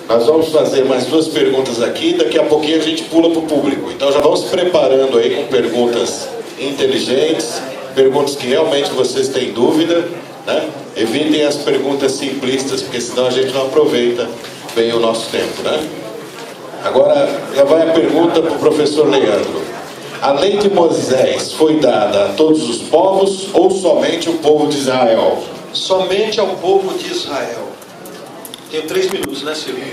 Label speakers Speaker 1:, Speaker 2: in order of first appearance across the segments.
Speaker 1: Nós vamos fazer mais 2 perguntas aqui, daqui a pouquinho a gente pula para o público. Então já vamos se preparando aí com perguntas inteligentes, perguntas que realmente vocês têm dúvida, né? Evitem as perguntas simplistas, porque senão a gente não aproveita bem o nosso tempo, né? Agora já vai a pergunta para o professor Leandro. A lei de Moisés foi dada a todos os povos ou somente o povo de Israel?
Speaker 2: Somente ao povo de Israel. Tenho 3 minutos, né, Silvio?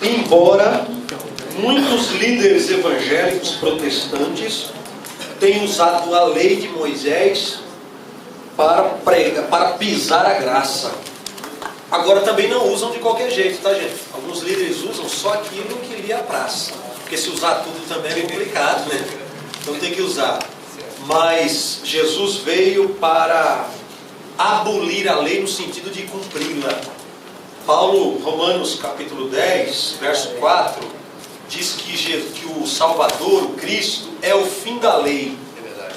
Speaker 2: Embora muitos líderes evangélicos protestantes tenham usado a lei de Moisés para pisar a graça. Agora também não usam de qualquer jeito, tá, gente? Alguns líderes usam só aquilo que lhe apraz. Porque se usar tudo também é complicado, né? Então tem que usar. Mas Jesus veio para abolir a lei no sentido de cumpri-la. Paulo, Romanos capítulo 10, verso 4, diz que o Salvador, o Cristo, é o fim da lei.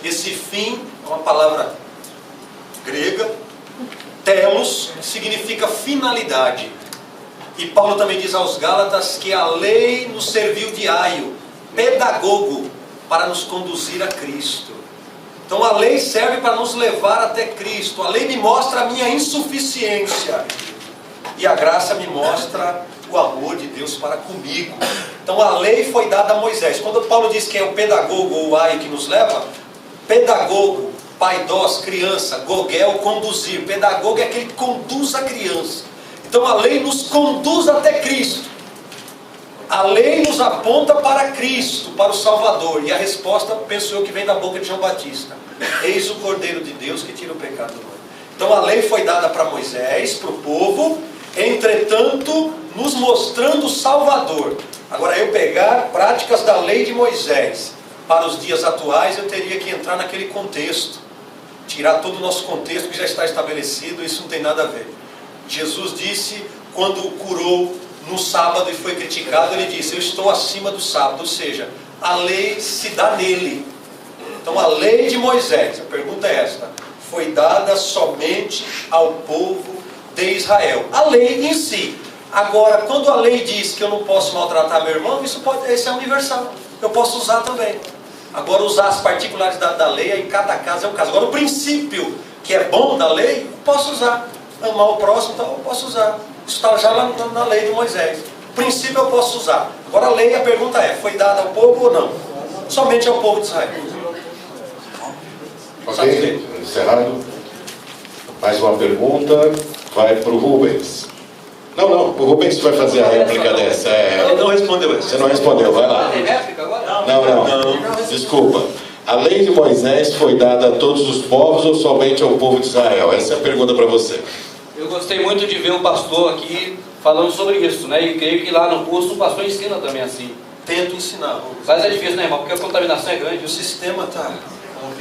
Speaker 2: Esse fim é uma palavra grega, telos, significa finalidade. E Paulo também diz aos Gálatas que a lei nos serviu de aio, pedagogo, para nos conduzir a Cristo. Então a lei serve para nos levar até Cristo. A lei me mostra a minha insuficiência. E a graça me mostra o amor de Deus para comigo. Então a lei foi dada a Moisés. Quando Paulo diz que é o pedagogo ou o aio que nos leva, pedagogo, paidós, criança, gogel, conduzir. Pedagogo é aquele que conduz a criança. Então a lei nos conduz até Cristo. A lei nos aponta para Cristo, para o Salvador. E a resposta, penso eu, que vem da boca de João Batista. Eis o Cordeiro de Deus que tira o pecado do mundo. Então a lei foi dada para Moisés, para o povo, entretanto, nos mostrando o Salvador. Agora, eu pegar práticas da lei de Moisés para os dias atuais, eu teria que entrar naquele contexto. Tirar todo o nosso contexto que já está estabelecido, isso não tem nada a ver. Jesus disse, quando curou no sábado e foi criticado, ele disse, eu estou acima do sábado, ou seja, a lei se dá nele. Então a lei de Moisés, a pergunta é esta, foi dada somente ao povo de Israel. A lei em si. Agora, quando a lei diz que eu não posso maltratar meu irmão, isso é universal, eu posso usar também. Agora usar as particulares da lei, aí cada caso é um caso. Agora o princípio que é bom da lei, eu posso usar. Amar o próximo, então eu posso usar. Isso está já lá na lei de Moisés. O princípio eu posso usar. Agora a lei, a pergunta é, foi dada ao povo ou não? Somente ao povo de Israel.
Speaker 1: Ok, encerrado. Mais uma pergunta, vai para o Rubens. Não, o Rubens vai fazer a réplica dessa.
Speaker 2: Ele não respondeu essa.
Speaker 1: Você não respondeu, vai lá.
Speaker 3: Tem réplica agora?
Speaker 1: Não. Desculpa. A lei de Moisés foi dada a todos os povos ou somente ao povo de Israel? Essa é a pergunta para você.
Speaker 3: Eu gostei muito de ver um pastor aqui falando sobre isso, né? E creio que lá no curso o pastor ensina também assim.
Speaker 2: Tento ensinar.
Speaker 3: Mas é difícil, né, irmão? Porque a contaminação é grande.
Speaker 2: O sistema está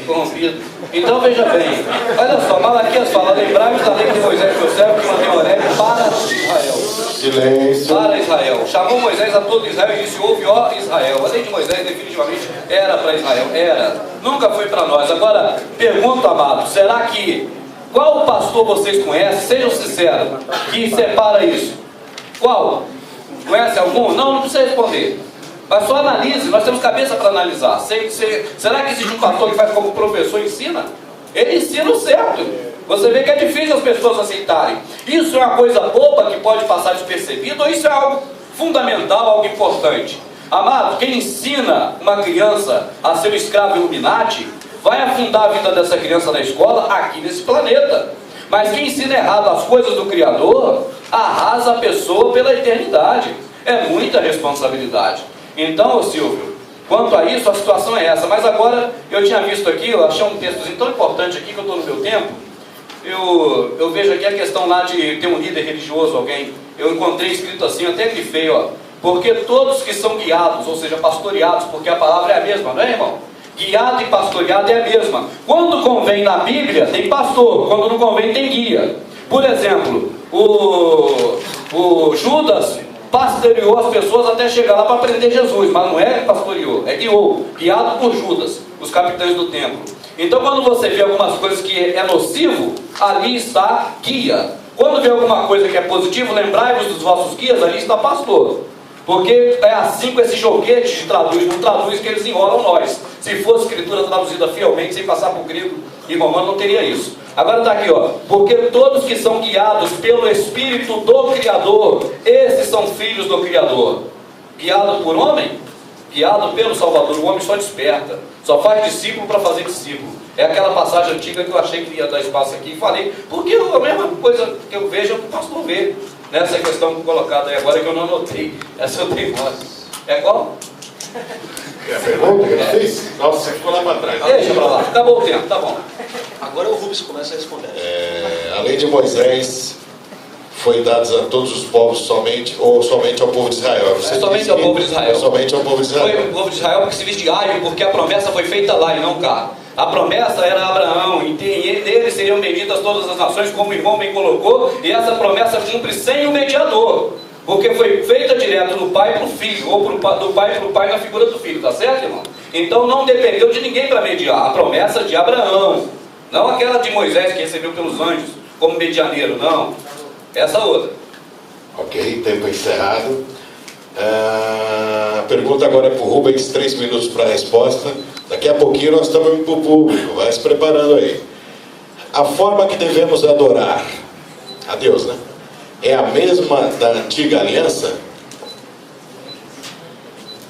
Speaker 3: corrompido. Então veja bem, olha só, Malaquias fala, lembrai-vos da lei de Moisés, seu servo, que mantém Horebe para Israel.
Speaker 1: Silêncio.
Speaker 3: Para Israel. Chamou Moisés a todo Israel e disse, ouve, ó Israel. A lei de Moisés definitivamente era para Israel. Era. Nunca foi para nós. Agora, pergunto, amado, será que qual pastor vocês conhecem, sejam sinceros, que separa isso? Qual? Conhece algum? Não precisa responder. Mas só analise, nós temos cabeça para analisar. Será que existe um pastor que faz como o professor ensina? Ele ensina o certo. Você vê que é difícil as pessoas aceitarem. Isso é uma coisa boba que pode passar despercebido, ou isso é algo fundamental, algo importante? Amado, quem ensina uma criança a ser um escravo Illuminati, vai afundar a vida dessa criança na escola, aqui nesse planeta. Mas quem ensina errado as coisas do Criador, arrasa a pessoa pela eternidade. É muita responsabilidade. Então, ô Silvio, quanto a isso, a situação é essa. Mas agora, eu tinha visto aqui, eu achei um textozinho tão importante aqui, que eu estou no meu tempo. Eu vejo aqui a questão lá de ter um líder religioso, alguém. Eu encontrei escrito assim, até grifei, ó. Porque todos que são guiados, ou seja, pastoreados, porque a palavra é a mesma, não é, irmão? Guiado e pastoreado é a mesma. Quando convém na Bíblia, tem pastor. Quando não convém, tem guia. Por exemplo, o Judas pastoreou as pessoas até chegar lá para prender Jesus, mas não é pastoreou, é guiou, guiado por Judas, os capitães do templo. Então quando você vê algumas coisas que é nocivo, ali está guia. Quando vê alguma coisa que é positiva, lembrai-vos dos vossos guias, ali está pastor. Porque é assim com esse joguete de traduz, não traduz que eles enrolam nós. Se fosse escritura traduzida fielmente, sem passar por grego e romano, não teria isso. Agora está aqui, ó. Porque todos que são guiados pelo Espírito do Criador, esses são filhos do Criador. Guiado por homem? Guiado pelo Salvador. O homem só desperta, só faz discípulo para fazer discípulo. É aquela passagem antiga que eu achei que ia dar espaço aqui e falei, porque a mesma coisa que eu vejo é o que o pastor vê. Nessa questão colocada aí agora que eu não anotei. Essa eu tenho nota. É qual?
Speaker 1: É a pergunta que ele fez? Nossa, você ficou lá para trás.
Speaker 3: Deixa pra lá, acabou o tempo, tá bom.
Speaker 2: Agora o Rubens começa a responder.
Speaker 1: A lei de Moisés foi dada a todos os povos somente, ou somente ao povo de Israel? Você
Speaker 3: somente ao povo de Israel.
Speaker 1: Somente ao povo de Israel.
Speaker 3: Foi o povo de Israel porque se vigiaram, porque a promessa foi feita lá e não cá. A promessa era Abraão, e nele seriam benditas todas as nações, como o irmão bem colocou, e essa promessa cumpre sem o mediador, porque foi feita direto do pai para o filho, ou do pai para o pai na figura do filho, tá certo, irmão? Então não dependeu de ninguém para mediar, a promessa de Abraão, não aquela de Moisés que recebeu pelos anjos, como medianeiro, não, essa outra.
Speaker 1: Ok, tempo encerrado. A pergunta agora é para o Rubens, 3 minutos para a resposta. Daqui a pouquinho nós estamos indo para o público, vai se preparando aí. A forma que devemos adorar a Deus, né? É a mesma da antiga aliança?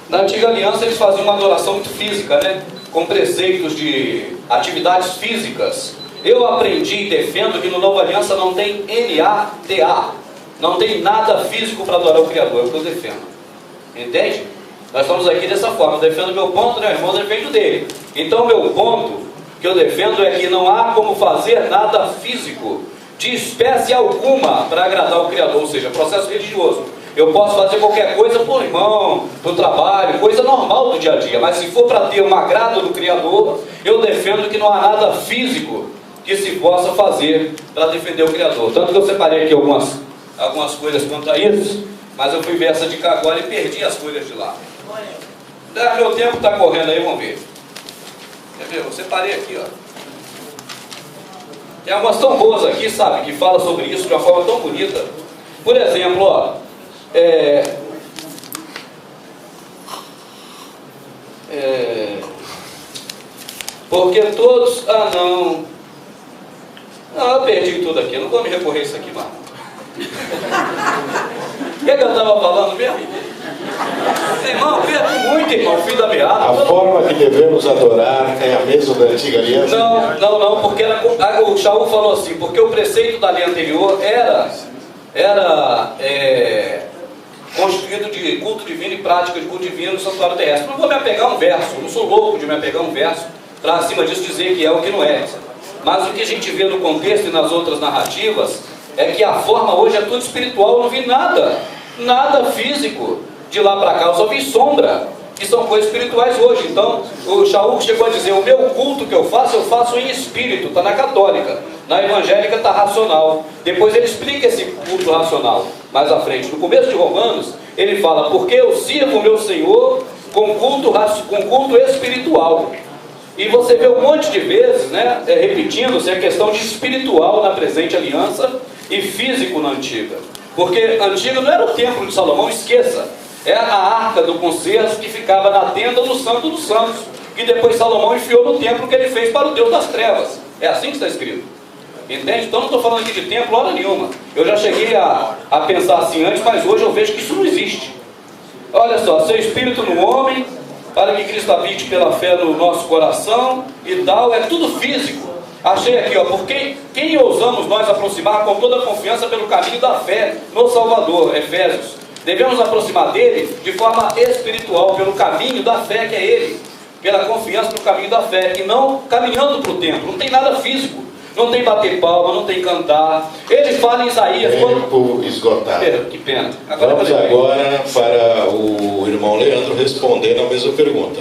Speaker 3: Na antiga aliança eles faziam uma adoração muito física, né? Com preceitos de atividades físicas. Eu aprendi e defendo que no Nova Aliança não tem NADA. Não tem nada físico para adorar o Criador, é o que eu defendo. Entende? Nós estamos aqui dessa forma, eu defendo meu ponto, né? O irmão defende o dele. Então meu ponto que eu defendo é que não há como fazer nada físico, de espécie alguma, para agradar o Criador, ou seja, processo religioso. Eu posso fazer qualquer coisa por irmão, por trabalho, coisa normal do dia a dia, mas se for para ter um agrado do Criador, eu defendo que não há nada físico que se possa fazer para defender o Criador. Tanto que eu separei aqui algumas coisas quanto a isso, mas eu fui ver essa dica agora e perdi as coisas de lá. Meu tempo está correndo aí, vamos ver. Quer ver? Eu separei aqui, ó. Tem algumas tão boas aqui, sabe, que fala sobre isso de uma forma tão bonita. Por exemplo, ó, porque todos... Não, eu perdi tudo aqui, não vou me recorrer a isso aqui mais. O que eu estava falando mesmo? Irmão, perdi muito, irmão, filho da meada.
Speaker 1: A forma que devemos adorar é a mesma da antiga aliança?
Speaker 3: Não, porque o Shaul falou assim, porque o preceito da lei anterior era constituído de culto divino e prática de culto divino no santuário terrestre. Não vou me apegar a um verso, não sou louco de me apegar a um verso para acima disso dizer que é o que não é. Mas o que a gente vê no contexto e nas outras narrativas é que a forma hoje é tudo espiritual. Eu não vi nada físico de lá para cá, eu só vi sombra, que são coisas espirituais hoje. Então o Shaul chegou a dizer, o meu culto que eu faço em espírito, está na católica, na evangélica está racional. Depois ele explica esse culto racional mais à frente. No começo de Romanos ele fala, porque eu sirvo o meu Senhor com culto espiritual. E você vê um monte de vezes, né, repetindo-se a questão de espiritual na presente aliança e físico na antiga. Porque a antiga não era o templo de Salomão, esqueça. É a arca do concerto que ficava na tenda do Santo dos Santos, que depois Salomão enfiou no templo que ele fez para o Deus das trevas. É assim que está escrito. Entende? Então não estou falando aqui de templo hora nenhuma. Eu já cheguei a pensar assim antes, mas hoje eu vejo que isso não existe. Olha só, seu espírito no homem, para que Cristo habite pela fé no nosso coração e tal, é tudo físico. Achei aqui, ó, porque quem ousamos nós aproximar com toda a confiança pelo caminho da fé no Salvador, Efésios. Devemos aproximar dele de forma espiritual, pelo caminho da fé que é ele, pela confiança no caminho da fé, e não caminhando para o templo. Não tem nada físico, não tem bater palma, não tem cantar. Ele fala em Isaías...
Speaker 1: Tempo esgotado.
Speaker 3: Que pena.
Speaker 1: Vamos agora para o irmão Leandro responder a mesma pergunta.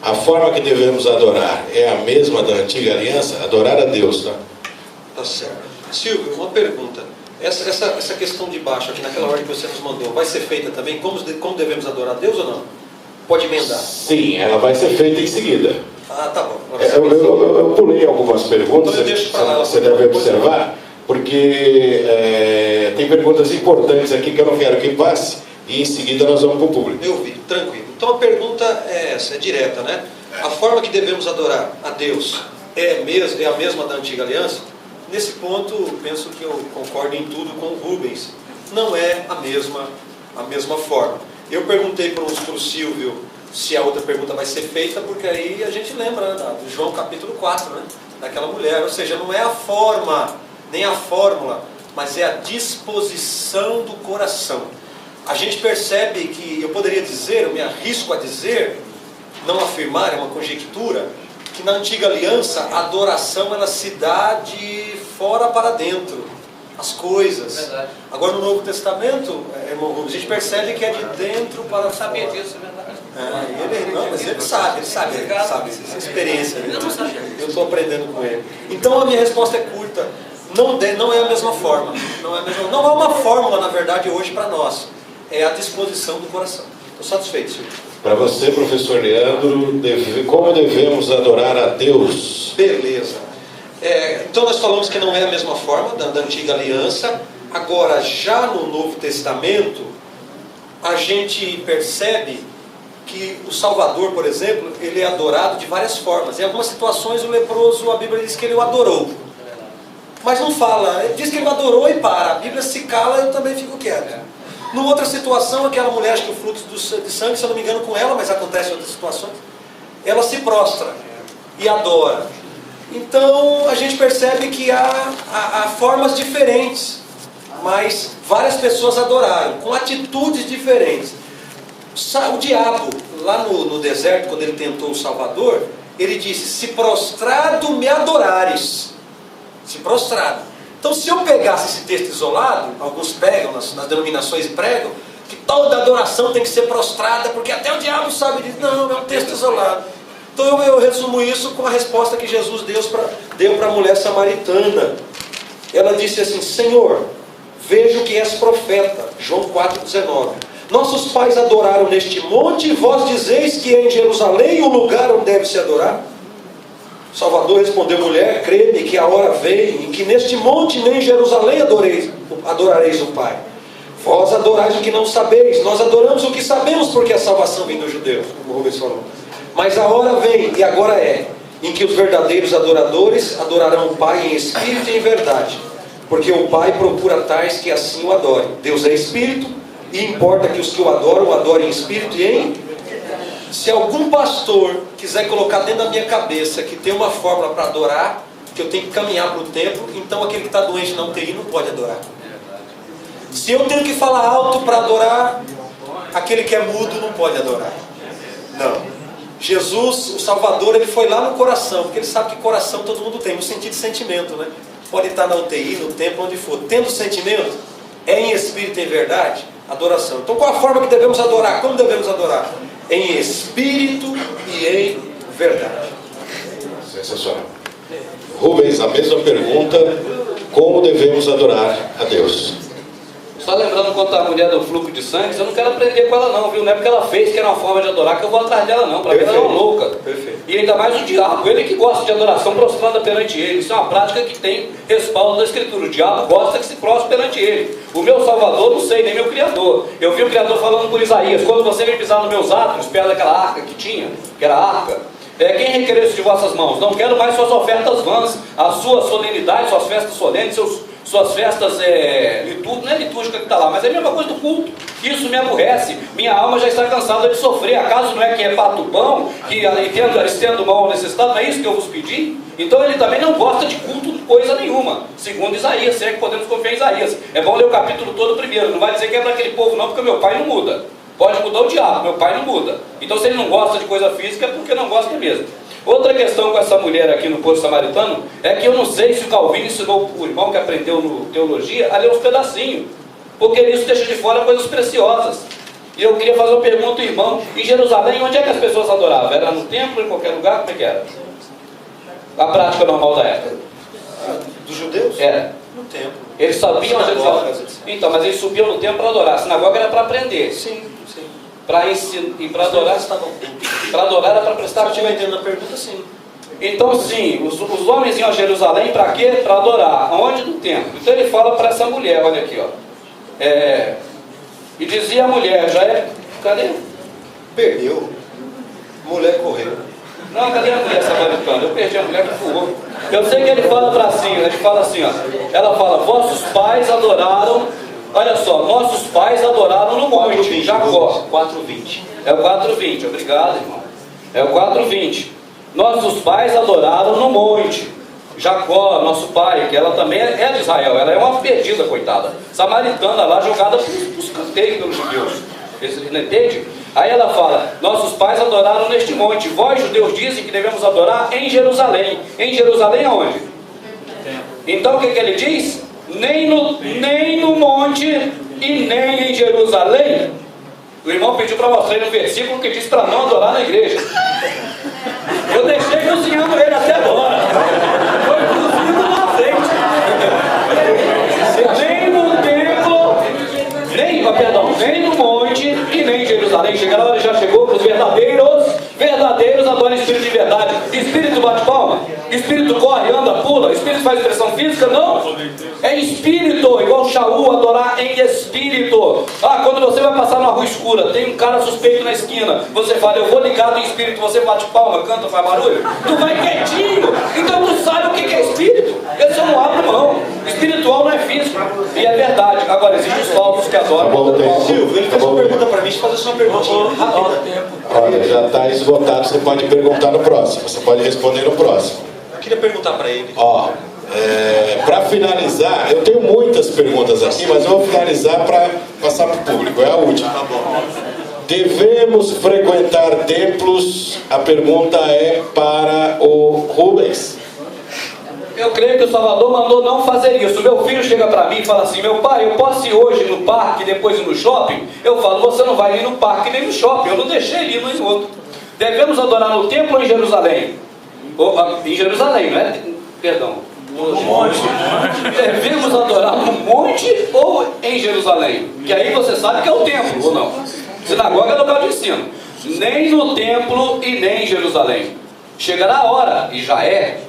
Speaker 1: A forma que devemos adorar é a mesma da antiga aliança? Adorar a Deus, tá?
Speaker 2: Tá certo. Silvio, uma pergunta. Essa questão de baixo, aqui naquela ordem que você nos mandou, vai ser feita também? Como devemos adorar a Deus ou não? Pode emendar?
Speaker 1: Sim, ela vai ser feita em seguida.
Speaker 2: Ah, tá bom.
Speaker 1: Eu pulei algumas perguntas,
Speaker 2: então eu deixo pra lá,
Speaker 1: você deve observar, porque tem perguntas importantes aqui que eu não quero que passe, e em seguida nós vamos para o público.
Speaker 2: Eu vi, tranquilo. Então a pergunta é essa, é direta, né? A forma que devemos adorar a Deus é a mesma da Antiga Aliança? Nesse ponto, penso que eu concordo em tudo com o Rubens. Não é a mesma forma. Eu perguntei para o Silvio se a outra pergunta vai ser feita, porque aí a gente lembra, né, do João capítulo 4, né, daquela mulher. Ou seja, não é a forma, nem a fórmula, mas é a disposição do coração. A gente percebe que, eu poderia dizer, eu me arrisco a dizer, não afirmar, é uma conjectura, que na Antiga Aliança a adoração ela se dá de fora para dentro, as coisas.
Speaker 3: Verdade.
Speaker 2: Agora no Novo Testamento, irmão Rubens, a gente percebe que é de dentro para fora.
Speaker 3: Sabia disso, é verdade.
Speaker 2: Mas ele sabe essa experiência. Eu estou aprendendo com ele. Então a minha resposta é curta. Não é a mesma forma. Não é uma fórmula, na verdade, hoje para nós. É a disposição do coração. Estou satisfeito, Silvio.
Speaker 1: Para você, professor Leandro, como devemos adorar a Deus?
Speaker 2: Beleza. Então nós falamos que não é a mesma forma da Antiga Aliança. Agora, já no Novo Testamento, a gente percebe que o Salvador, por exemplo, ele é adorado de várias formas. Em algumas situações o leproso, a Bíblia diz que ele o adorou. Mas não fala, ele diz que ele o adorou e para. A Bíblia se cala, eu também fico quieto. Numa outra situação, aquela mulher, acho que o fluxo de sangue, se eu não me engano com ela, mas acontece em outras situações, ela se prostra e adora. Então a gente percebe que há formas diferentes, mas várias pessoas adoraram, com atitudes diferentes. O diabo, lá no deserto, quando ele tentou o Salvador, ele disse: se prostrado me adorares. Se prostrado. Então, se eu pegasse esse texto isolado, alguns pegam nas denominações e pregam, que toda adoração tem que ser prostrada, porque até o diabo sabe disso. Não, é um texto isolado. Então eu resumo isso com a resposta que Jesus deu para a mulher samaritana. Ela disse assim: Senhor, vejo que és profeta. João 4,19. Nossos pais adoraram neste monte, e vós dizeis que é em Jerusalém o lugar onde deve se adorar? Salvador respondeu: mulher, crê-me que a hora vem em que neste monte nem em Jerusalém adorareis o Pai. Vós adorais o que não sabeis, nós adoramos o que sabemos, porque a salvação vem dos judeus, como o Rubens falou. Mas a hora vem, e agora é, em que os verdadeiros adoradores adorarão o Pai em espírito e em verdade, porque o Pai procura tais que assim o adorem. Deus é espírito, e importa que os que o adoram, adorem em espírito e em... Se algum pastor quiser colocar dentro da minha cabeça que tem uma fórmula para adorar, que eu tenho que caminhar para o templo, então aquele que está doente na UTI não pode adorar. Se eu tenho que falar alto para adorar, aquele que é mudo não pode adorar. Não. Jesus, o Salvador, ele foi lá no coração, porque ele sabe que coração todo mundo tem, no sentido de sentimento, né? Pode estar na UTI, no templo, onde for. Tendo sentimento, é em espírito e em verdade, adoração. Então qual a forma que devemos adorar? Como devemos adorar? Em espírito e em verdade.
Speaker 1: Sensacional. Rubens, a mesma pergunta: como devemos adorar a Deus?
Speaker 3: Só lembrando quanto à mulher do fluxo de sangue, eu não quero aprender com ela não, viu? Não é porque ela fez que era uma forma de adorar que eu vou atrás dela não. Para mim ela é uma louca.
Speaker 2: Perfeito.
Speaker 3: E ainda mais o diabo, ele que gosta de adoração prostrada perante ele. Isso é uma prática que tem respaldo da Escritura. O diabo gosta que se prostre perante ele. O meu Salvador, não sei, nem meu Criador. Eu vi o Criador falando por Isaías: quando você vem pisar nos meus átrios, perto daquela arca que tinha, que era a arca, quem requerer isso de vossas mãos? Não quero mais suas ofertas vãs, as suas solenidades, suas festas solenes, suas festas litúrgicas, não é litúrgica que está lá, mas é a mesma coisa do culto. Isso me aborrece, minha alma já está cansada de sofrer. Acaso não é que reparto o pão, que estendo mão ao necessitado? Não é isso que eu vos pedi? Então ele também não gosta de culto de coisa nenhuma, segundo Isaías, se é que podemos confiar em Isaías. É bom ler o capítulo todo primeiro, não vai dizer que é para aquele povo não, porque meu pai não muda. Pode mudar o diabo, meu pai não muda. Então se ele não gosta de coisa física, é porque não gosta mesmo. Outra questão com essa mulher aqui no poço samaritano é que eu não sei se o Calvino ensinou o irmão que aprendeu no teologia a ler uns pedacinhos, porque isso deixa de fora coisas preciosas. E eu queria fazer uma pergunta ao irmão: em Jerusalém, onde é que as pessoas adoravam? Era no templo, em qualquer lugar? Como é que era? A prática normal da época.
Speaker 2: Dos judeus?
Speaker 3: Era.
Speaker 2: No templo.
Speaker 3: Eles sabiam Jerusalém. Então, mas eles subiam no templo para adorar. A sinagoga era para aprender.
Speaker 2: Sim.
Speaker 3: Para ensinar e para adorar. Para adorar era para prestar.
Speaker 2: Se eu estiver entendendo a pergunta, sim.
Speaker 3: Então sim, os homens iam a Jerusalém para quê? Para adorar. Onde? No templo. Então ele fala para essa mulher, olha aqui, ó. E dizia a mulher, já é... Cadê?
Speaker 2: Perdeu. A mulher correu.
Speaker 3: Não, cadê a mulher samaritana? Eu perdi a mulher que furou. Eu sei que ele fala para assim, ele fala assim, ó. Ela fala, vossos pais adoraram, olha só, nossos pais adoraram no monte, Jacó.
Speaker 2: 4:20.
Speaker 3: É o 4:20, obrigado, irmão. É o 4:20. Nossos pais adoraram no monte. Jacó, nosso pai, que ela também é de Israel, ela é uma perdida, coitada. Samaritana lá, jogada para os canteiros pelos judeus. Você não entende? Aí ela fala, nossos pais adoraram neste monte. Vós, judeus, dizem que devemos adorar em Jerusalém. Em Jerusalém aonde? Então o que ele diz? Nem no monte e nem em Jerusalém. O irmão pediu para mostrar aí no versículo que diz para não adorar na igreja. Eu deixei cozinhando ele até agora. Foi cozinhando na frente. Nem no templo, nem no monte e nem em Jerusalém. Chega lá, já chegou para os verdadeiros adoram espírito de verdade. Espírito bate palma, espírito corre, anda, pula, espírito faz expressão física, não. É espírito, igual Shaul, adorar em espírito. Quando você vai passar numa rua escura, tem um cara suspeito na esquina, você fala, eu vou ligado em espírito, você bate palma, canta, faz barulho, tu vai quietinho, então tu sabe o que é espírito. Esse eu não abro mão. Espiritual não é físico, e é verdade. Agora, existem os falsos que adoram.
Speaker 2: Silvio, ele fez uma pergunta para mim, deixa eu fazer só uma perguntinha rápida.
Speaker 1: Olha, já está esgotado, você pode perguntar no próximo, você pode responder no próximo.
Speaker 2: Eu queria perguntar para ele.
Speaker 1: Para finalizar, eu tenho muitas perguntas aqui, mas eu vou finalizar para passar para o público, é a última.
Speaker 2: Tá bom.
Speaker 1: Devemos frequentar templos? A pergunta é para o Rubens.
Speaker 3: Eu creio que o Salvador mandou não fazer isso. Meu filho chega para mim e fala assim, meu pai, eu posso ir hoje no parque e depois ir no shopping? Eu falo, você não vai nem no parque nem no shopping, eu não deixei ele ir no outro. Devemos adorar no templo ou em Jerusalém? Em Jerusalém, não é? Perdão.
Speaker 2: No monte.
Speaker 3: Devemos adorar no monte ou em Jerusalém? Que aí você sabe que é o templo, ou não? Sinagoga é local de ensino. Nem no templo e nem em Jerusalém. Chegará a hora, e já é,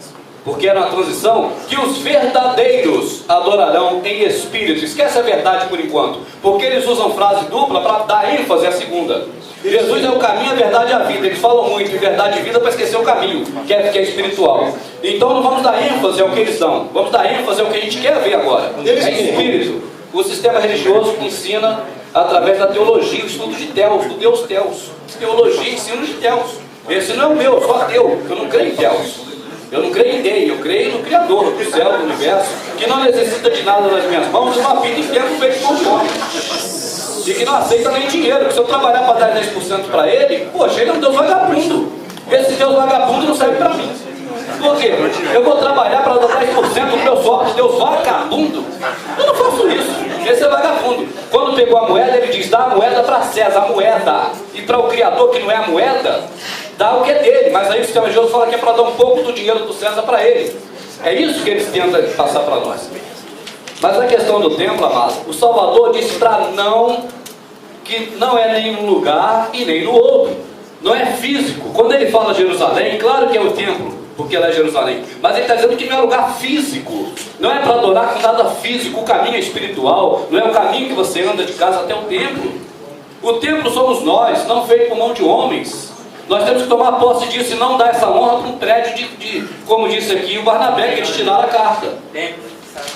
Speaker 3: porque é na transição, que os verdadeiros adorarão em espírito. Esquece a verdade por enquanto, porque eles usam frase dupla para dar ênfase à segunda. Jesus é o caminho, a verdade e a vida. Eles falam muito em verdade e vida para esquecer o caminho, que é espiritual. Então não vamos dar ênfase ao que eles dão, vamos dar ênfase ao que a gente quer ver agora. É espírito. O sistema religioso ensina através da teologia, o estudo de Deus, do Deus Deus. Teologia e ensino de Deus. Esse não é o meu, eu sou ateu, eu não creio em Deus. Eu não creio em Deus, eu creio no Criador do céu, do universo, que não necessita de nada nas minhas mãos, uma vida inteira feita por homem. E que não aceita nem dinheiro, que se eu trabalhar para dar 10% para ele, poxa, ele é um Deus vagabundo. Esse Deus vagabundo não serve para mim. Por quê? Eu vou trabalhar para dar 10% do meu sorte, Deus vagabundo? Eu não faço isso. Esse é vagabundo. Quando pegou a moeda, ele diz, dá a moeda para César, a moeda. E para o Criador, que não é a moeda, dá o que é dele. Mas aí o sistema religioso fala que é para dar um pouco do dinheiro do César para ele. É isso que eles tentam passar para nós. Mas a questão do templo, amado, o Salvador disse para que não é nem um lugar e nem no outro. Não é físico. Quando ele fala Jerusalém, claro que é o templo, porque ela é Jerusalém. Mas ele está dizendo que não é lugar físico. Não é para adorar com nada físico. O caminho é espiritual. Não é o caminho que você anda de casa até o templo. O templo somos nós, não feito por mão de homens. Nós temos que tomar posse disso e não dar essa honra para um prédio como disse aqui o Barnabé, que eles tiraram a carta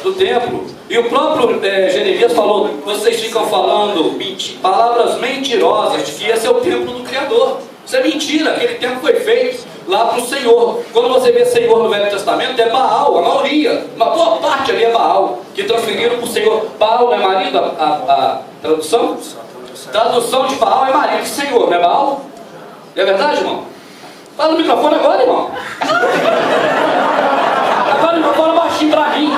Speaker 3: do templo. E o próprio Jeremias falou, vocês ficam falando palavras mentirosas de que esse é o templo do Criador. Isso é mentira, aquele templo foi feito lá para o Senhor. Quando você vê Senhor no Velho Testamento, é Baal, a maioria, uma boa parte ali é Baal, que transferiram para o Senhor. Baal não é marido, a tradução? Tradução de Baal é marido de Senhor, não é Baal? É verdade, irmão? Fala no microfone agora, irmão. Agora o microfone baixinho para mim.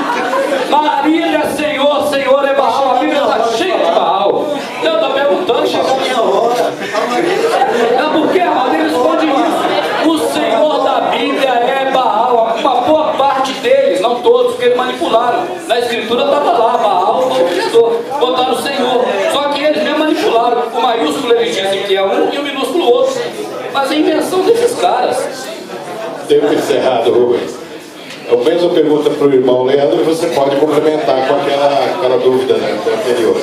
Speaker 3: Marido é Senhor, Senhor é Baal. A Bíblia está cheia de Baal. Eu estou perguntando, chegou a minha hora. Não, por que, amado? Ele responde isso. O Senhor da Bíblia é Baal. Uma boa parte deles, não todos, porque eles manipularam. Na Escritura estava lá, Baal, o Criador. Botaram o Senhor. Só que eles mesmo manipularam. O maiúsculo eles dizem que é um e o minúsculo outro. Mas é a invenção desses caras.
Speaker 1: Tempo encerrado, Rubens. Eu mesmo pergunta para o irmão Leandro e você pode complementar com aquela dúvida, né, anterior.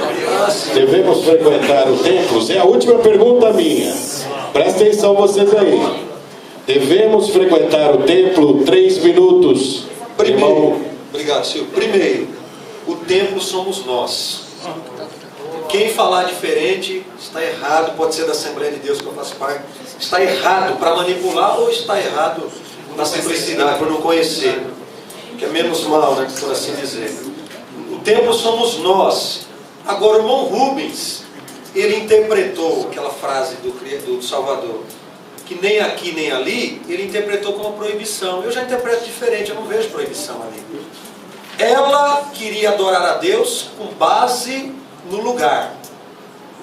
Speaker 1: Devemos frequentar o templo? É a última pergunta minha. Presta atenção vocês aí. Devemos frequentar o templo 3 minutos.
Speaker 2: Primeiro, obrigado, Silvio. Primeiro, o templo somos nós. Quem falar diferente está errado, pode ser da Assembleia de Deus que eu faço parte. Está errado para manipular ou está errado na simplicidade, por não conhecer. Que é menos mal, né, por assim dizer. O templo somos nós. Agora o irmão Rubens, ele interpretou aquela frase do Salvador, que nem aqui nem ali, ele interpretou como proibição. Eu já interpreto diferente, eu não vejo proibição ali. Ela queria adorar a Deus com base no lugar.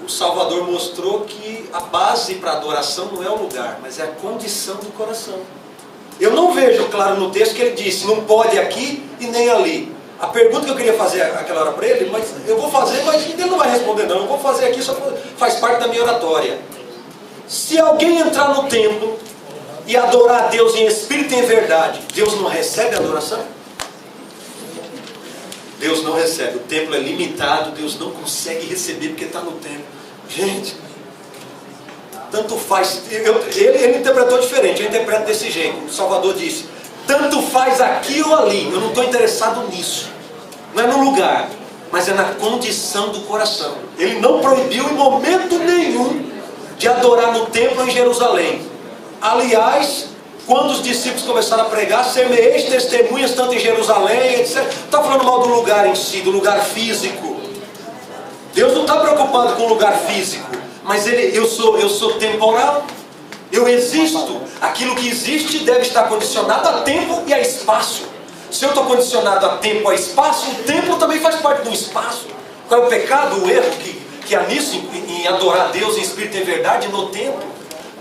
Speaker 2: O Salvador mostrou que a base para a adoração não é o lugar, mas é a condição do coração. Eu não vejo claro no texto que ele disse, não pode aqui e nem ali. A pergunta que eu queria fazer aquela hora para ele, mas eu vou fazer, mas ele não vai responder não, eu vou fazer aqui, só faz parte da minha oratória. Se alguém entrar no templo e adorar a Deus em espírito e em verdade, Deus não recebe a adoração? Deus não recebe, o templo é limitado, Deus não consegue receber porque está no templo. Gente, tanto faz, ele interpretou diferente, eu interpreto desse jeito. O Salvador disse, tanto faz aqui ou ali, eu não estou interessado nisso. Não é no lugar, mas é na condição do coração. Ele não proibiu em momento nenhum de adorar no templo em Jerusalém. Aliás, quando os discípulos começaram a pregar, semeeis testemunhas tanto em Jerusalém, etc. Está falando mal do lugar em si, do lugar físico. Deus não está preocupado com o lugar físico, mas eu sou temporal, eu existo. Aquilo que existe deve estar condicionado a tempo e a espaço. Se eu estou condicionado a tempo e a espaço, o tempo também faz parte do espaço. Qual é o pecado, o erro que há nisso, em adorar a Deus em espírito e em verdade no templo?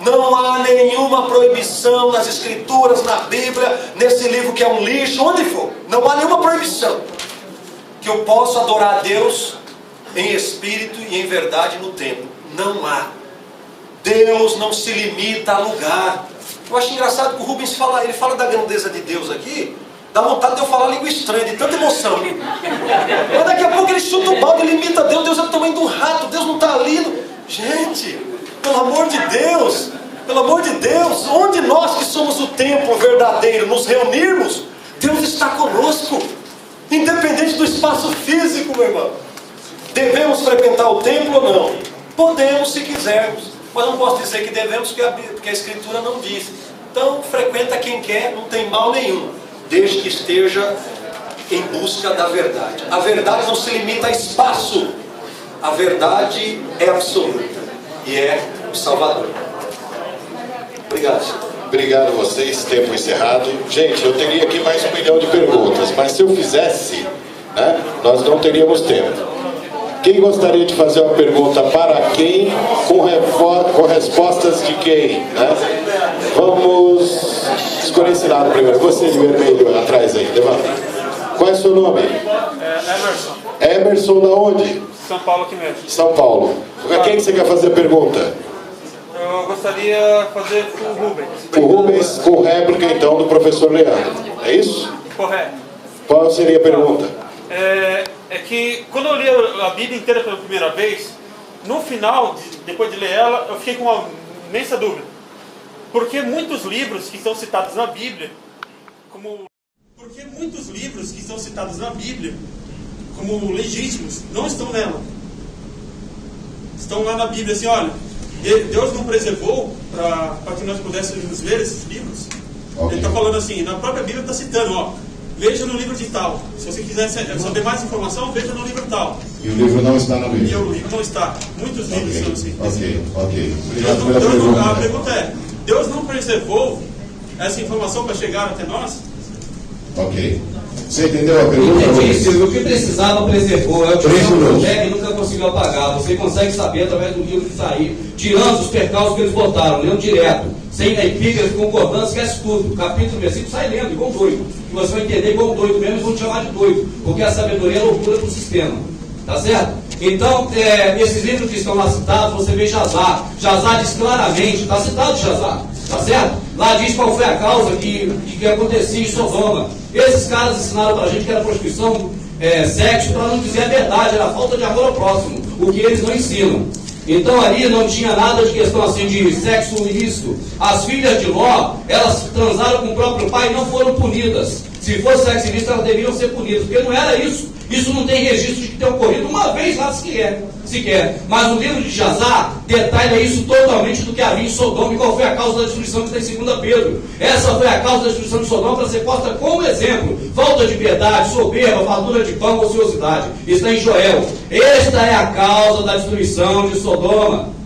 Speaker 2: Não há nenhuma proibição nas Escrituras, na Bíblia, nesse livro que é um lixo, onde for. Não há nenhuma proibição que eu possa adorar a Deus em espírito e em verdade no templo. Não há. Deus não se limita a lugar. Eu acho engraçado que o Rubens fala, ele fala da grandeza de Deus aqui, dá vontade de eu falar língua estranha, de tanta emoção. Mas daqui a pouco ele chuta o balde, ele imita Deus, Deus é do tamanho de um rato, Deus não está ali. Gente, pelo amor de Deus, onde nós que somos o templo verdadeiro nos reunirmos, Deus está conosco, independente do espaço físico, meu irmão. Devemos frequentar o templo ou não? Podemos se quisermos, mas não posso dizer que devemos, porque a Escritura não diz. Então frequenta quem quer, não tem mal nenhum, desde que esteja em busca da verdade. A verdade não se limita a espaço, a verdade é absoluta e é o Salvador. Obrigado, senhor.
Speaker 1: Obrigado a vocês, tempo encerrado. Gente, eu teria aqui mais 1 milhão de perguntas, mas se eu fizesse, né, nós não teríamos tempo. Quem gostaria de fazer uma pergunta para quem, com respostas de quem? Né? Vamos escolher esse lado primeiro. Você de vermelho atrás aí, levanta. Qual é o seu nome?
Speaker 4: Emerson.
Speaker 1: Emerson da onde?
Speaker 4: São Paulo aqui mesmo.
Speaker 1: São Paulo. A quem que você quer fazer a pergunta?
Speaker 4: Eu gostaria de fazer para o Rubens.
Speaker 1: O Rubens, com réplica então do professor Leandro. É isso?
Speaker 4: Correto.
Speaker 1: Qual seria a pergunta?
Speaker 4: É que quando eu li a Bíblia inteira pela primeira vez, no final, depois de ler ela, eu fiquei com uma imensa dúvida. Porque muitos livros que estão citados na Bíblia, como legítimos, não estão nela. Estão lá na Bíblia assim, olha, Deus não preservou para que nós pudéssemos ler esses livros. Okay. Ele está falando assim, na própria Bíblia está citando, ó, veja no livro de tal. Se você quiser saber mais informação, veja no livro tal.
Speaker 1: E o livro não está na Bíblia.
Speaker 4: E o livro não está. Muitos livros são assim.
Speaker 1: Ok. Obrigado pela pergunta.
Speaker 4: A pergunta é, Deus não preservou essa informação para chegar até nós?
Speaker 1: Ok. Você entendeu a pergunta?
Speaker 3: Entendi, o que precisava preservou. É o que o Jack nunca conseguiu apagar. Você consegue saber através do livro que sair, tirando os percalços que eles botaram, lendo direto, sem epígrafe, concordância, esquece tudo. Capítulo, versículo, sai lendo, igual doido. E você vai entender igual doido mesmo, eles vão te chamar de doido, porque a sabedoria é loucura do sistema. Tá certo? Então, esses livros que estão lá citados, você vê Jazar. Jazar diz claramente, está citado Jazar. Tá certo? Lá diz qual foi a causa que acontecia em Sodoma. Esses caras ensinaram pra gente que era prostituição, sexo, para não dizer a verdade, era falta de amor ao próximo, o que eles não ensinam. Então ali não tinha nada de questão assim de sexo ilícito. As filhas de Ló, elas transaram com o próprio pai e não foram punidas. Se fosse sexo ilícito, elas deveriam ser punidas, porque não era isso. Isso não tem registro de que tenha ocorrido uma vez lá sequer. Mas o livro de Jazar detalha isso totalmente do que havia em Sodoma e qual foi a causa da destruição que está em 2 Pedro. Essa foi a causa da destruição de Sodoma para ser posta como exemplo. Falta de piedade, soberba, fartura de pão, ociosidade. Está em Joel. Esta é a causa da destruição de Sodoma.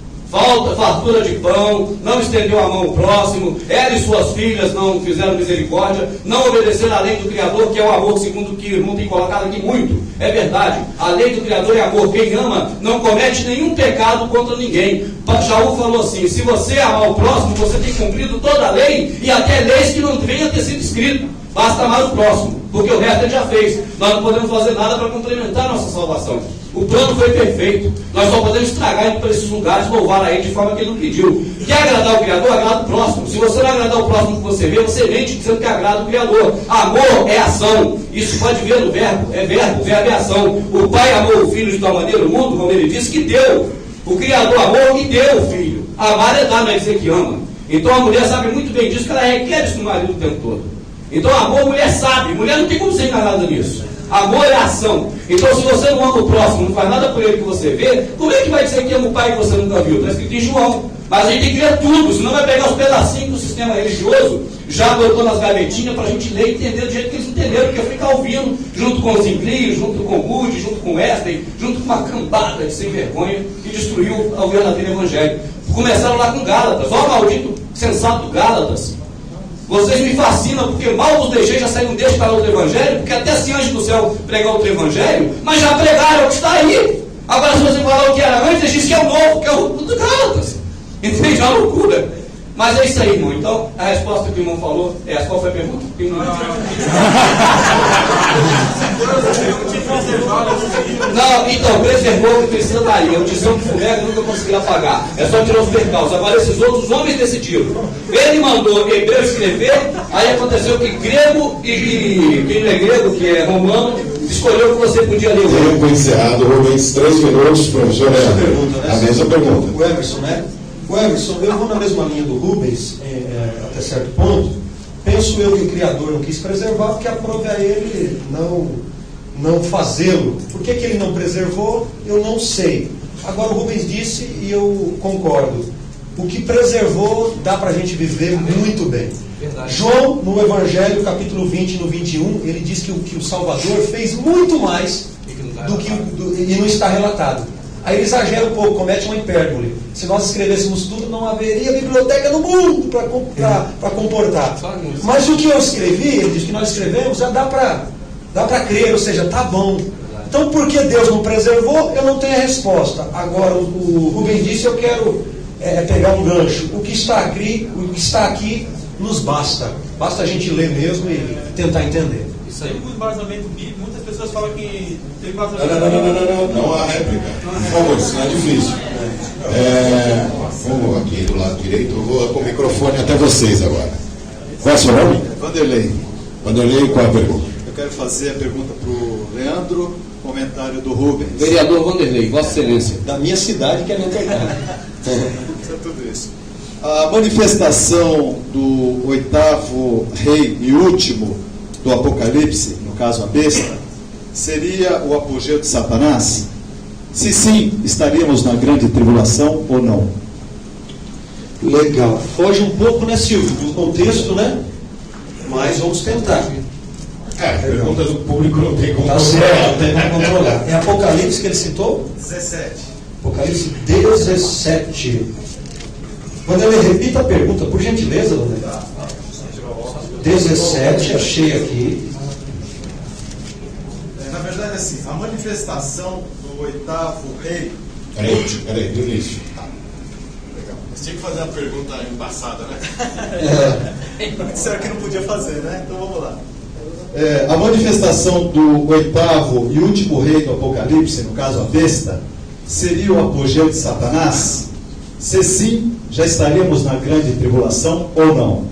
Speaker 3: Fartura de pão, não estendeu a mão ao próximo, ela e suas filhas não fizeram misericórdia, não obedeceram à lei do Criador, que é o amor, segundo o que o irmão tem colocado aqui muito. É verdade, a lei do Criador é amor. Quem ama não comete nenhum pecado contra ninguém. Jaú falou assim: se você amar o próximo, você tem cumprido toda a lei, e até leis que não venham a ter sido escrito. Basta amar o próximo, porque o resto ele já fez. Nós não podemos fazer nada para complementar a nossa salvação. O plano foi perfeito. Nós só podemos estragar indo para esses lugares, louvar a Ele de forma que Ele não pediu. Quer agradar o Criador? Agrada o próximo. Se você não agradar o próximo que você vê, você mente dizendo que agrada o Criador. Amor é ação. Isso pode ver no verbo. É verbo é ação. O Pai amou o Filho de tal maneira o mundo, como Ele disse, que deu. O Criador amou e deu o Filho. Amar é dar, não é dizer que ama. Então a mulher sabe muito bem disso, que ela requer isso no marido o tempo todo. Então amor, a mulher sabe. Mulher não tem como ser enganada nisso. Amor é ação. Então se você não ama o próximo, não faz nada por ele que você vê, como é que vai dizer que ama o pai que você nunca viu? Está escrito em João. Mas a gente tem que ler tudo, senão vai pegar os pedacinhos que o sistema religioso já botou nas gavetinhas para a gente ler e entender do jeito que eles entenderam, porque ficar ouvindo junto com os inglês, junto com o Woody, junto com o Wesley, junto com uma cambada de sem vergonha que destruiu o verdadeiro evangelho. Começaram lá com Gálatas. Ó, maldito sensato Gálatas. Vocês me fascinam, porque mal os deixei, já saíram deste para outro evangelho, porque até se anjos do céu pregar outro evangelho, mas já pregaram o que está aí. Agora, se você falar o que era antes, diz que é o novo, que é o do Gálatas. Entende? É uma loucura. Mas é isso aí, irmão. Então, a resposta que o irmão falou é essa. Qual foi a pergunta? Não, então, preservou que precisa estar aí. É o tijão de fumega que nunca conseguiu apagar. É só tirar os percalços. Agora, esses outros homens decidiram. Ele mandou hebreu escrever, aí aconteceu que grego e quem não é grego, que é romano, escolheu que você podia ler.
Speaker 1: Tempo encerrado, Rubens, 3 minutos, professor. A mesma pergunta.
Speaker 5: O Emerson, né? O Emerson, eu vou na mesma linha do Rubens, até certo ponto. Penso eu que o Criador não quis preservar, porque aprove a ele não fazê-lo. Por que ele não preservou, eu não sei. Agora o Rubens disse, e eu concordo, o que preservou dá para a gente viver muito bem. Verdade. João, no Evangelho, capítulo 20, no 21, ele diz que o Salvador fez muito mais do que e não está relatado. Aí ele exagera um pouco, comete uma hipérbole. Se nós escrevêssemos tudo, não haveria biblioteca no mundo para comportar. Mas o que eu escrevi, ele diz que nós escrevemos, já dá para crer, ou seja, tá bom. Então, por que Deus não preservou? Eu não tenho a resposta. Agora, o Rubens disse, eu quero pegar um gancho. O que está aqui nos basta. Basta a gente ler mesmo e tentar entender.
Speaker 4: Isso aí. O embasamento bíblico, muitas pessoas falam que tem embasamento
Speaker 1: bíblico. Não há réplica. Por favor, isso não é difícil. Vamos aqui do lado direito, eu vou com o microfone até vocês agora. Qual é o seu nome?
Speaker 6: Vanderlei.
Speaker 1: Vanderlei, qual é a pergunta?
Speaker 6: Eu quero fazer a pergunta para o Leandro, comentário do Rubens.
Speaker 3: Vereador Vanderlei, Vossa Excelência.
Speaker 5: Da minha cidade, que é minha verdade.
Speaker 6: Isso é tudo isso. A manifestação do 8º rei e último do Apocalipse, no caso a besta, seria o apogeu de Satanás? Se sim, estaríamos na grande tribulação ou não?
Speaker 5: Legal. Foge um pouco, né, Silvio, do contexto, né? Mas vamos tentar.
Speaker 1: Perguntas do público não tem como
Speaker 5: controlar. Tá certo, não tem como controlar. É Apocalipse que ele citou?
Speaker 6: 17.
Speaker 5: Apocalipse 17. Vanderlei, repita a pergunta, por gentileza, Vanderlei. 17, achei aqui.
Speaker 6: Na verdade, assim, a manifestação do 8º rei...
Speaker 1: Peraí, do início.
Speaker 6: Legal. Você tinha que fazer a pergunta embaçada, né? Disseram que não podia fazer, né? Então vamos lá. A manifestação do 8º e último rei do Apocalipse, no caso a besta, seria o apogeu de Satanás? Se sim, já estaríamos na grande tribulação ou não?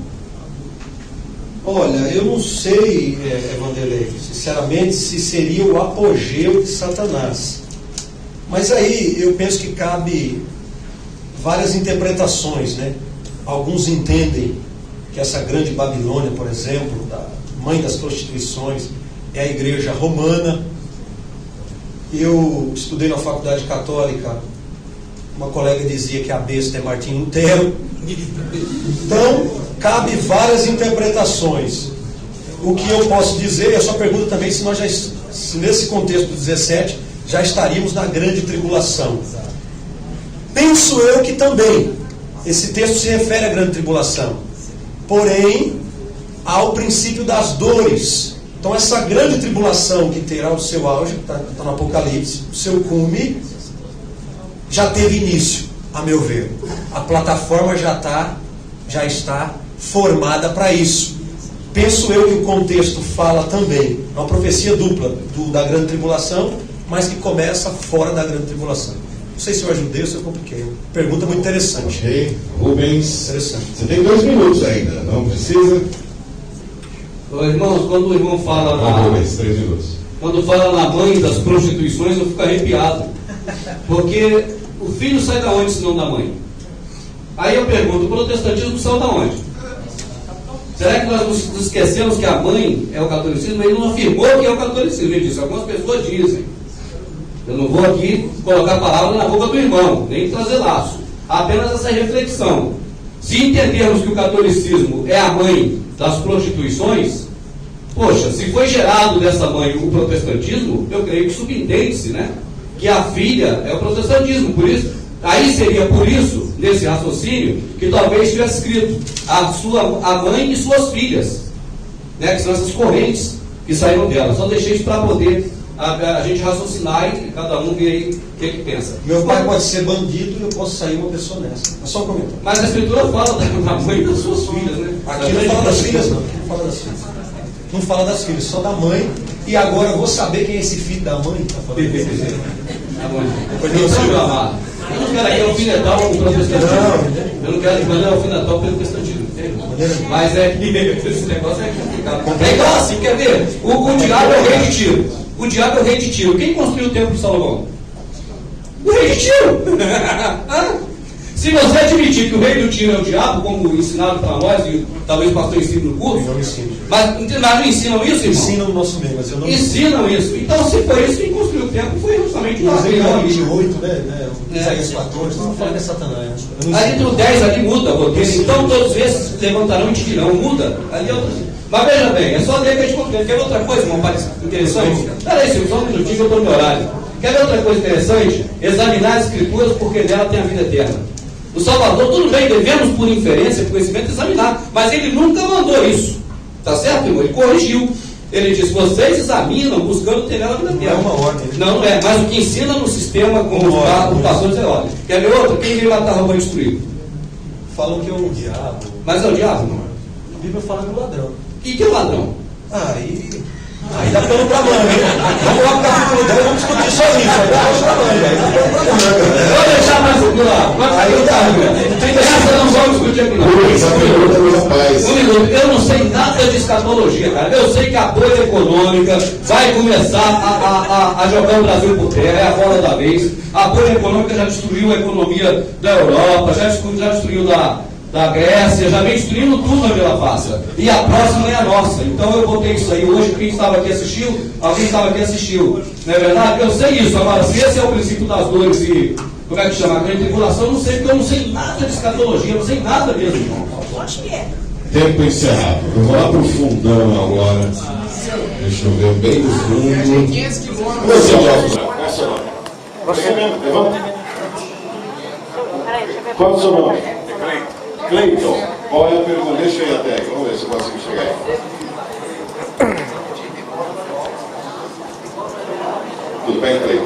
Speaker 5: Olha, eu não sei, Vanderlei, sinceramente, se seria o apogeu de Satanás. Mas aí eu penso que cabe várias interpretações, né? Alguns entendem que essa grande Babilônia, por exemplo, da mãe das prostituições, é a igreja romana. Eu estudei na faculdade católica, uma colega dizia que a besta é Martim Lutero. Então, cabe várias interpretações. O que eu posso dizer, a sua pergunta também, se nesse contexto do 17, já estaríamos na grande tribulação. Penso eu que também, esse texto se refere à grande tribulação. Porém, ao princípio das dores. Então, essa grande tribulação que terá o seu auge, está no Apocalipse, o seu cume, já teve início, a meu ver. A plataforma já está formada para isso. Penso eu que o contexto fala também, é uma profecia dupla da grande tribulação, mas que começa fora da grande tribulação. Não sei se eu ajudei ou se eu compliquei. Pergunta muito interessante.
Speaker 1: Ok, Rubens.
Speaker 5: Interessante.
Speaker 1: Você tem 2 minutos ainda, não precisa?
Speaker 3: Irmãos, quando o irmão fala
Speaker 1: Rubens, 3 minutos.
Speaker 3: quando fala na mãe das prostituições, eu fico arrepiado. Porque o filho sai da onde se não da mãe? Aí eu pergunto, o protestantismo saiu da onde? Será que nós nos esquecemos que a mãe é o catolicismo? Ele não afirmou que é o catolicismo, ele disse, algumas pessoas dizem. Eu não vou aqui colocar a palavra na boca do irmão, nem trazer laço. Apenas essa reflexão. Se entendermos que o catolicismo é a mãe das prostituições, poxa, se foi gerado dessa mãe o protestantismo, eu creio que subentende-se, né? Que a filha é o protestantismo. Por isso, aí seria por isso, nesse raciocínio, que talvez tivesse escrito a mãe e suas filhas, né? Que são essas correntes que saíram dela. Só deixei isso para poder a gente raciocinar e cada um ver aí o que pensa.
Speaker 5: Meu pai pode ser bandido e eu posso sair uma pessoa honesta. É só um comentário.
Speaker 3: Mas a escritura fala da mãe e das suas filhas, né?
Speaker 5: Aqui não fala das filhas, não. Aqui não fala das filhas. Não fala das filhas, só da mãe. E agora eu vou saber quem é esse filho da mãe. Tá falando
Speaker 3: amado. Eu não quero aqui alfinetar o protestantismo. Eu não quero aqui alfinetar o protestantismo. Mas é que esse negócio é complicado. É igual assim, quer ver? O diabo é o rei de Tiro. O diabo é o rei de Tiro. Quem construiu o templo de Salomão? O rei de Tiro. Se você admitir que o rei do Tiro é o diabo, como ensinado para nós, e talvez o pastor ensine no curso,
Speaker 5: não ensino.
Speaker 3: Mas não ensinam isso, irmão?
Speaker 5: Ensinam no nosso meio, mas eu não
Speaker 3: ensinam isso. Então, se foi isso, quem construiu o templo foi justamente o
Speaker 5: Ezequiel 28, né? Isaías 14, não fala de Satanás.
Speaker 3: Ali entre o 10 ali muda, porque então todos esses levantarão e te dirão, muda. Ali é outra. Mas veja bem, é só ler que a gente compreende. Quer ver outra coisa, irmão, interessante? Peraí, Silvio, só um minutinho que eu estou no meu horário. Quer ver outra coisa interessante? Examinar as escrituras, porque nela tem a vida eterna. O Salvador, tudo bem, devemos por inferência, por conhecimento, examinar, mas ele nunca mandou isso. Tá certo, irmão? Ele corrigiu. Ele disse, vocês examinam buscando ter nela a vida eterna.
Speaker 5: Não é uma ordem.
Speaker 3: Não é, mas o que ensina no sistema, como os pastores, é ordem. Quer ver outra? Quem veio matar Roma e destruir?
Speaker 5: Falam que é o diabo.
Speaker 3: Mas é o diabo, não?
Speaker 5: A Bíblia fala do ladrão.
Speaker 3: E que é o ladrão?
Speaker 5: Aí dá pano pra manga, hein? Vamos lá pro capítulo 10, vamos discutir só isso. Aí dá pano pra manga. Aí dá pano pra manga.
Speaker 3: Vou deixar mais um lá. Aí tá, essa não vamos discutir aqui não. Um minuto. Eu não sei nada de escatologia, cara. Eu sei que a bolha econômica vai começar a jogar o Brasil por terra, é a bola da vez. A bolha econômica já destruiu a economia da Europa, já destruiu da Grécia, já vem destruindo tudo na Vila Passa. E a próxima é a nossa. Então eu botei isso aí. Hoje quem estava aqui assistiu, alguém estava aqui assistiu. Não é verdade? Eu sei isso. Agora, se esse é o princípio das dores e como é que chama? A grande tribulação, eu não sei, porque eu não sei nada de escatologia, eu não sei nada mesmo, irmão.
Speaker 7: Acho que é.
Speaker 1: Tempo encerrado. Eu vou lá pro fundão agora. Deixa eu ver bem no fundo. Você, Qual é o seu nome? Você mesmo, levanta. Qual é o seu nome? Cleiton, qual é a pergunta? Deixa eu ir até aí, vamos ver se eu consigo chegar aí. Tudo bem, Cleiton?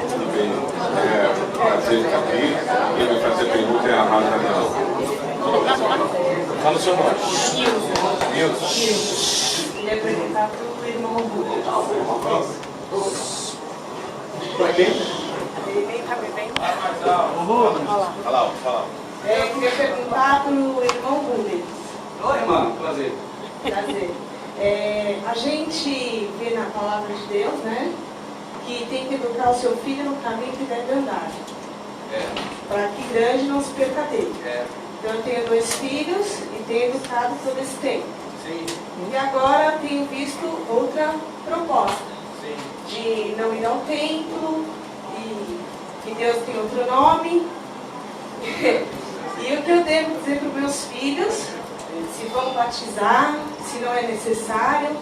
Speaker 8: Tudo bem. É prazer estar aqui. Quem vai fazer a pergunta é a Amada Daniela. Fala o seu nome. Nilson.
Speaker 7: Ele é apresentado pelo irmão Augusto.
Speaker 8: Para quem?
Speaker 7: Ele vem cá, vem. Olha lá.
Speaker 8: Fala.
Speaker 7: Queria perguntar para o irmão Rubens.
Speaker 3: Oi, irmão, prazer.
Speaker 7: Prazer. A gente vê na palavra de Deus, né, que tem que educar o seu filho no caminho que deve andar, para que grande não se perca dele. Então eu tenho 2 filhos e tenho educado todo esse tempo.
Speaker 3: Sim.
Speaker 7: E agora tenho visto outra proposta,
Speaker 3: Sim.
Speaker 7: de não ir ao templo, e que Deus tem outro nome. E o que eu devo dizer para os meus filhos, se vão batizar, se não é necessário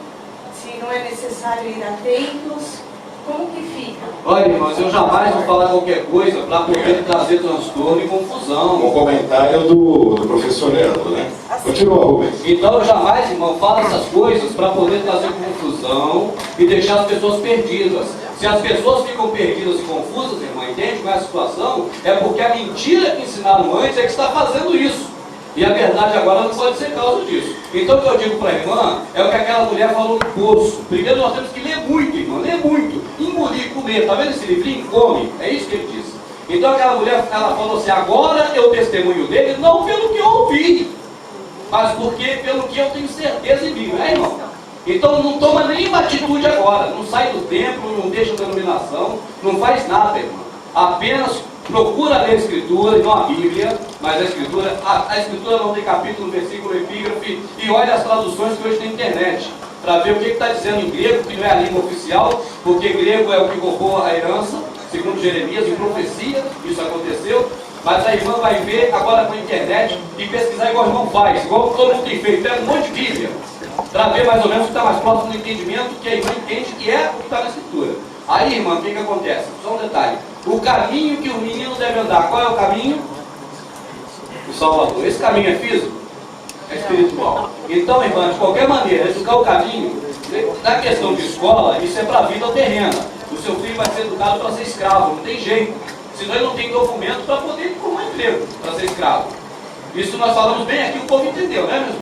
Speaker 7: ir a templos, como que fica?
Speaker 3: Olha, irmãos, eu jamais vou falar qualquer coisa para poder trazer transtorno e confusão.
Speaker 1: O comentário do professor Leandro, né? Continua, Rubens.
Speaker 3: Então eu jamais, irmão, falo essas coisas para poder trazer confusão e deixar as pessoas perdidas. Se as pessoas ficam perdidas e confusas, irmão, entende qual é a situação? É porque a mentira que ensinaram antes é que está fazendo isso. E a verdade agora não pode ser causa disso. Então o que eu digo para a irmã é o que aquela mulher falou no poço. Primeiro nós temos que ler muito, irmã, ler muito. Engolir, comer. Tá vendo esse livrinho? Come. É isso que ele disse. Então aquela mulher, ela falou assim, agora eu testemunho dele, não pelo que eu ouvi, mas porque pelo que eu tenho certeza e vivo. Irmão? Então não toma nenhuma atitude agora. Não sai do templo, não deixa a denominação, não faz nada, irmão. Apenas procura ler a Escritura, não a Bíblia, mas a Escritura. A Escritura não tem capítulo, versículo, epígrafe, e olha as traduções que hoje tem na internet, para ver o que está dizendo em grego, que não é a língua oficial, porque grego é o que roubou a herança, segundo Jeremias, em profecia, isso aconteceu. Mas a irmã vai ver agora com a internet e pesquisar igual o irmão faz, igual todo mundo tem feito, pega um monte de Bíblia, para ver mais ou menos o que está mais próximo do entendimento, que a irmã entende que é o que está na Escritura. Aí, irmã, o que acontece? Só um detalhe. O caminho que o menino deve andar, qual é o caminho? O Salvador. Esse caminho é físico? É espiritual. Então, irmã, de qualquer maneira, educar o caminho, na questão de escola, isso é para a vida terrena. O seu filho vai ser educado para ser escravo, não tem jeito. Senão ele não tem documento para poder ir para um emprego, para ser escravo. Isso nós falamos bem aqui, o povo entendeu, né, meu?